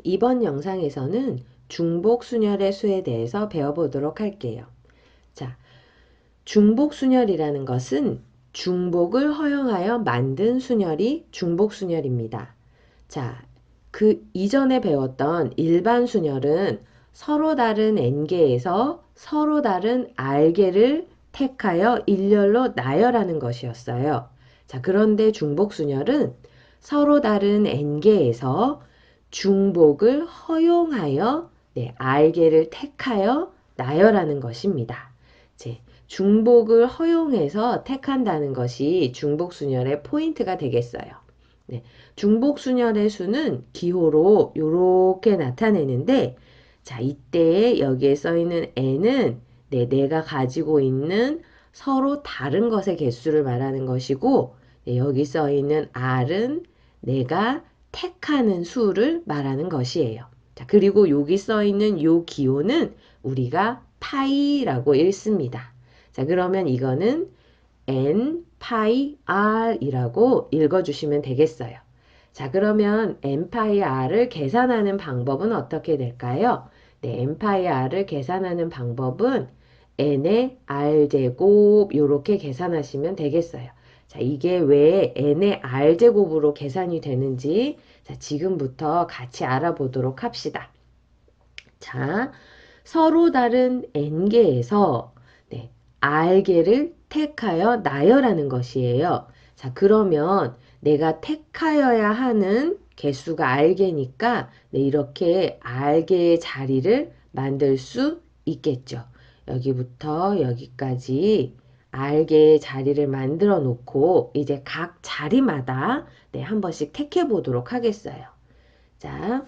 이번 영상에서는 중복순열의 수에 대해서 배워보도록 할게요. 자, 중복순열이라는 것은 중복을 허용하여 만든 순열이 중복순열입니다. 자, 그 이전에 배웠던 일반 순열은 서로 다른 n개에서 서로 다른 r개를 택하여 일렬로 나열하는 것이었어요. 자, 그런데 중복순열은 서로 다른 n개에서 중복을 허용하여 r개를 택하여 나열하는 것입니다. 중복을 허용해서 택한다는 것이 중복순열의 포인트가 되겠어요. 중복순열의 수는 기호로 이렇게 나타내는데, 자, 이때 여기에 써 있는 n은 내가 가지고 있는 서로 다른 것의 개수를 말하는 것이고, 여기 써 있는 r은 내가 택하는 수를 말하는 것이에요. 자, 그리고 여기 써 있는 요 기호는 우리가 파이라고 읽습니다. 자, 그러면 이거는 n 파이 r이라고 읽어주시면 되겠어요. 자, 그러면 n 파이 r을 계산하는 방법은 어떻게 될까요? n 파이 r을 계산하는 방법은 n의 r제곱 이렇게 계산하시면 되겠어요. 자, 이게 왜 n의 r제곱으로 계산이 되는지 지금부터 같이 알아보도록 합시다. 자, 서로 다른 n개에서 r개를 택하여 나열하는 것이에요. 자, 그러면 내가 택하여야 하는 개수가 r개니까 이렇게 r개의 자리를 만들 수 있겠죠. 여기부터 여기까지 r개의 자리를 만들어 놓고 이제 각 자리마다 한 번씩 택해 보도록 하겠어요. 자,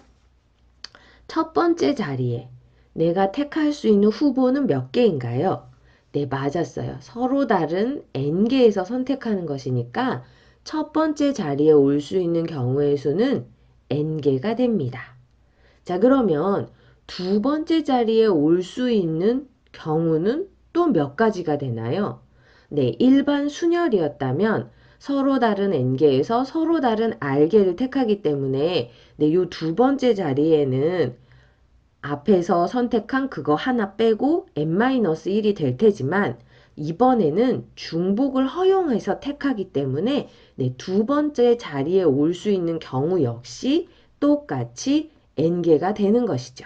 첫 번째 자리에 내가 택할 수 있는 후보는 몇 개인가요? 네, 맞았어요. 서로 다른 n개에서 선택하는 것이니까 첫 번째 자리에 올 수 있는 경우의 수는 n개가 됩니다. 자, 그러면 두 번째 자리에 올 수 있는 경우는 또 몇 가지가 되나요? 네, 일반 순열이었다면 서로 다른 n개에서 서로 다른 r개를 택하기 때문에 이 두 번째 자리에는 앞에서 선택한 그거 하나 빼고 n-1이 될 테지만 이번에는 중복을 허용해서 택하기 때문에 두 번째 자리에 올 수 있는 경우 역시 똑같이 n개가 되는 것이죠.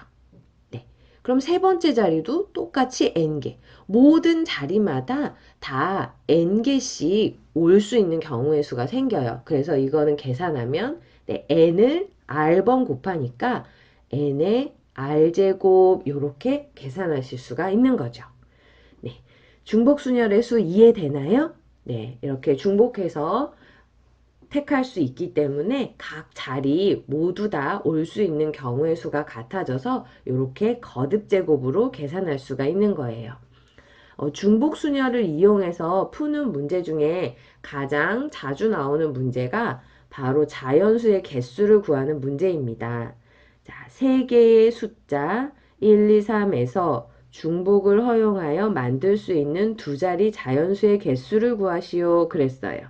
그럼 세 번째 자리도 똑같이 n개. 모든 자리마다 다 n개씩 올 수 있는 경우의 수가 생겨요. 그래서 이거는 계산하면 n을 r번 곱하니까 n의 r제곱 이렇게 계산하실 수가 있는 거죠. 중복순열의 수 이해되나요? 이렇게 중복해서 택할 수 있기 때문에 각 자리 모두 다 올 수 있는 경우의 수가 같아져서 이렇게 거듭제곱으로 계산할 수가 있는 거예요. 중복순열을 이용해서 푸는 문제 중에 가장 자주 나오는 문제가 바로 자연수의 개수를 구하는 문제입니다. 자, 3개의 숫자 1, 2, 3에서 중복을 허용하여 만들 수 있는 두 자리 자연수의 개수를 구하시오 그랬어요.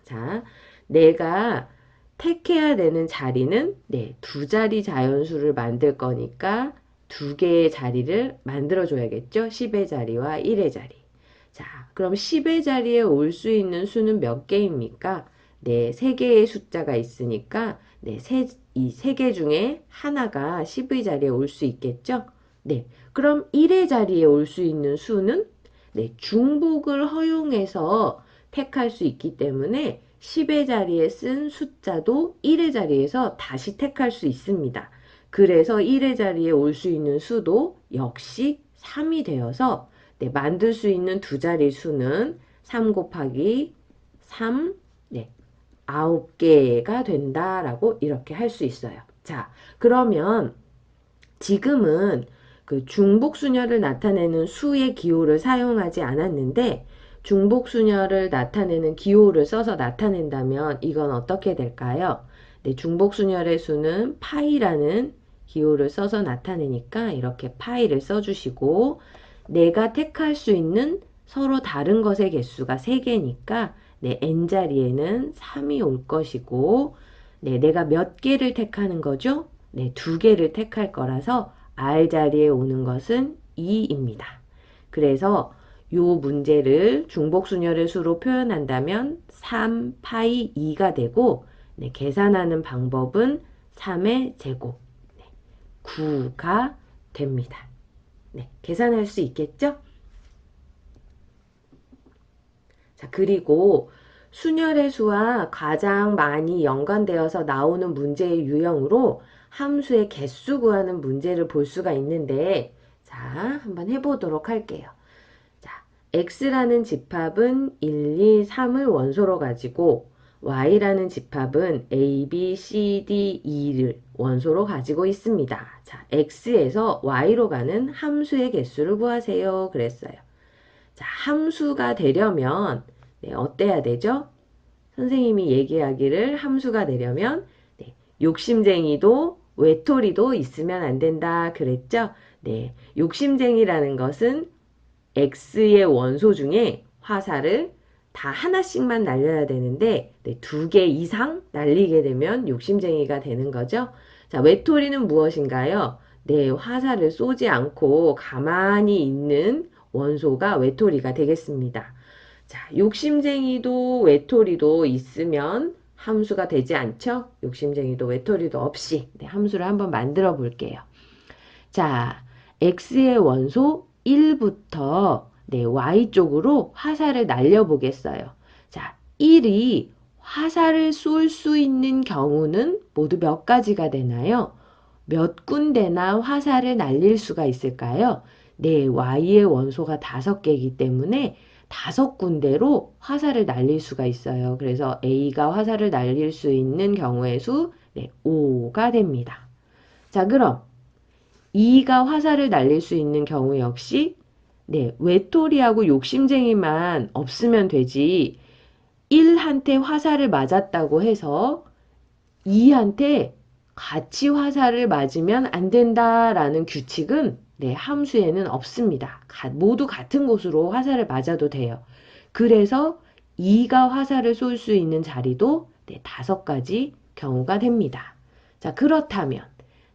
자, 내가 택해야 되는 자리는 두 자리 자연수를 만들 거니까 두 개의 자리를 만들어 줘야겠죠. 10의 자리와 1의 자리. 자, 그럼 10의 자리에 올 수 있는 수는 몇 개입니까? 3개의 숫자가 있으니까 이 3개 중에 하나가 10의 자리에 올 수 있겠죠. 그럼 1의 자리에 올 수 있는 수는 중복을 허용해서 택할 수 있기 때문에 10의 자리에 쓴 숫자도 1의 자리에서 다시 택할 수 있습니다. 그래서 1의 자리에 올 수 있는 수도 역시 3이 되어서 만들 수 있는 두 자리 수는 3 곱하기 3, 9개가 된다라고 이렇게 할 수 있어요. 자, 그러면 지금은 그 중복순열을 나타내는 수의 기호를 사용하지 않았는데 중복순열을 나타내는 기호를 써서 나타낸다면 이건 어떻게 될까요? 중복순열의 수는 파이라는 기호를 써서 나타내니까 이렇게 파이를 써주시고 내가 택할 수 있는 서로 다른 것의 개수가 3개니까 n자리에는 3이 올 것이고 내가 몇 개를 택하는 거죠? 네, 두 개를 택할 거라서 R 자리에 오는 것은 2입니다. 그래서 요 문제를 중복순열의 수로 표현한다면 3 파이 2가 되고, 네, 계산하는 방법은 3의 제곱, 네, 9가 됩니다. 네, 계산할 수 있겠죠? 자, 그리고 순열의 수와 가장 많이 연관되어서 나오는 문제의 유형으로 함수의 개수 구하는 문제를 볼 수가 있는데, 자, 한번 해보도록 할게요. 자, x라는 집합은 1, 2, 3을 원소로 가지고 y라는 집합은 a, b, c, d, e를 원소로 가지고 있습니다. 자, x에서 y로 가는 함수의 개수를 구하세요. 그랬어요. 자, 함수가 되려면 네, 어때야 되죠? 선생님이 얘기하기를 함수가 되려면 네, 욕심쟁이도 외톨이도 있으면 안 된다 그랬죠? 네, 욕심쟁이라는 것은 x의 원소 중에 화살을 다 하나씩만 날려야 되는데 네, 2개 이상 날리게 되면 욕심쟁이가 되는 거죠. 자, 외톨이는 무엇인가요? 네, 화살을 쏘지 않고 가만히 있는 원소가 외톨이가 되겠습니다. 자, 욕심쟁이도 외톨이도 있으면 함수가 되지 않죠? 욕심쟁이도 외톨이도 없이 네, 함수를 한번 만들어 볼게요. 자, x의 원소 1부터 네, y쪽으로 화살을 날려보겠어요. 자, 1이 화살을 쏠 수 있는 경우는 모두 몇 가지가 되나요? 몇 군데나 화살을 날릴 수가 있을까요? 네, y의 원소가 5개이기 때문에 5군데로 화살을 날릴 수가 있어요. 그래서 a가 화살을 날릴 수 있는 경우의 수 네, 5가 됩니다. 자, 그럼 2가 화살을 날릴 수 있는 경우 역시 네, 외톨이하고 욕심쟁이만 없으면 되지 1한테 화살을 맞았다고 해서 2한테 같이 화살을 맞으면 안 된다라는 규칙은 네, 함수에는 없습니다. 모두 같은 곳으로 화살을 맞아도 돼요. 그래서 2가 화살을 쏠 수 있는 자리도 네, 5가지 경우가 됩니다. 자, 그렇다면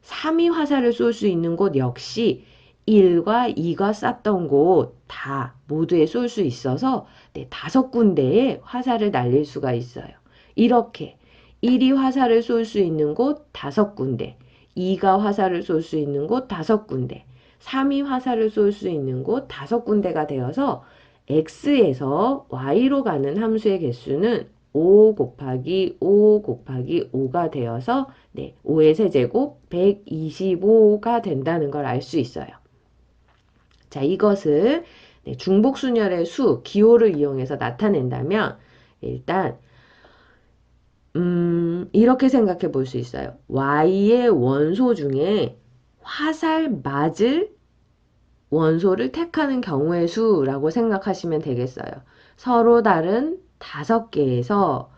3이 화살을 쏠 수 있는 곳 역시 1과 2가 쐈던 곳 다 모두에 쏠 수 있어서 네, 5군데에 화살을 날릴 수가 있어요. 이렇게 1이 화살을 쏠 수 있는 곳 5군데, 2가 화살을 쏠 수 있는 곳 5군데, 3이 화살을 쏠 수 있는 곳 5군데가 되어서 x에서 y로 가는 함수의 개수는 5 곱하기 5 곱하기 5가 되어서 네, 5의 세제곱 125가 된다는 걸 알 수 있어요. 자, 이것을 네, 중복순열의 수, 기호를 이용해서 나타낸다면 일단 이렇게 생각해 볼 수 있어요. y의 원소 중에 화살 맞을 원소를 택하는 경우의 수라고 생각하시면 되겠어요. 서로 다른 5개에서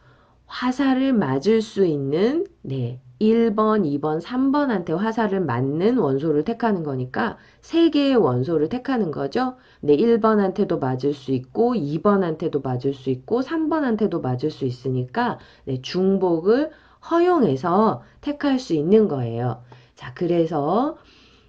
화살을 맞을 수 있는 네, 1번, 2번, 3번한테 화살을 맞는 원소를 택하는 거니까 3개의 원소를 택하는 거죠. 네, 1번한테도 맞을 수 있고 2번한테도 맞을 수 있고 3번한테도 맞을 수 있으니까 네, 중복을 허용해서 택할 수 있는 거예요. 자, 그래서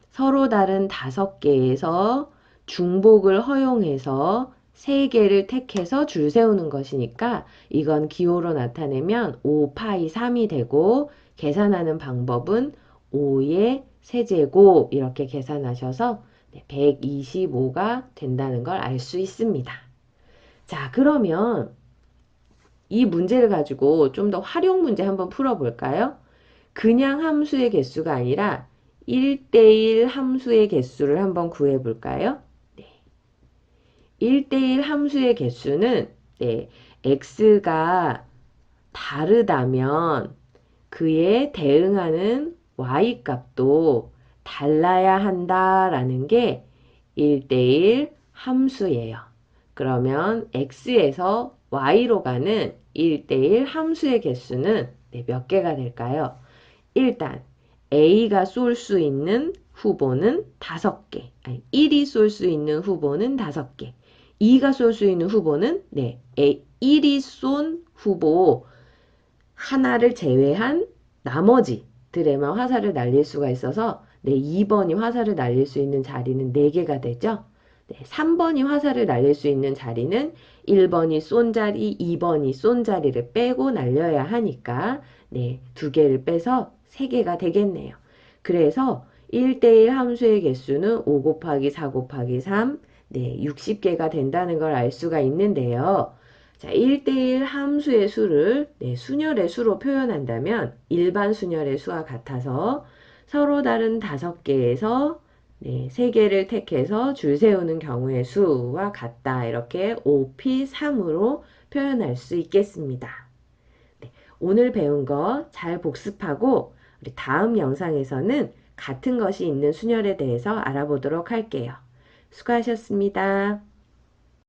서로 다른 5개에서 중복을 허용해서 3개를 택해서 줄 세우는 것이니까 이건 기호로 나타내면 5 파이 3이 되고 계산하는 방법은 5의 세제곱 이렇게 계산하셔서 125가 된다는 걸 알 수 있습니다. 자, 그러면 이 문제를 가지고 좀 더 활용 문제 한번 풀어볼까요? 그냥 함수의 개수가 아니라 1대1 함수의 개수를 한번 구해볼까요? 네. 1대1 함수의 개수는 네, x가 다르다면 그에 대응하는 y값도 달라야 한다라는 게 1대1 함수예요. 그러면 x에서 y로 가는 1대1 함수의 개수는 네, 몇 개가 될까요? 일단 A가 쏠 수 있는 후보는 5개. 아니, 1이 쏠 수 있는 후보는 5개. 2가 쏠 수 있는 후보는 네, 1이 쏜 후보 하나를 제외한 나머지 들에만 화살을 날릴 수가 있어서 네, 2번이 화살을 날릴 수 있는 자리는 4개가 되죠. 네, 3번이 화살을 날릴 수 있는 자리는 1번이 쏜 자리, 2번이 쏜 자리를 빼고 날려야 하니까 네, 2개를 빼서 3개가 되겠네요. 그래서 1대1 함수의 개수는 5 곱하기 4 곱하기 3, 네, 60개가 된다는 걸 알 수가 있는데요. 자, 1대1 함수의 수를 네, 순열의 수로 표현한다면 일반 순열의 수와 같아서 서로 다른 5개에서 네, 3개를 택해서 줄 세우는 경우의 수와 같다. 이렇게 5p3으로 표현할 수 있겠습니다. 네, 오늘 배운 거 잘 복습하고 우리 다음 영상에서는 같은 것이 있는 순열에 대해서 알아보도록 할게요. 수고하셨습니다.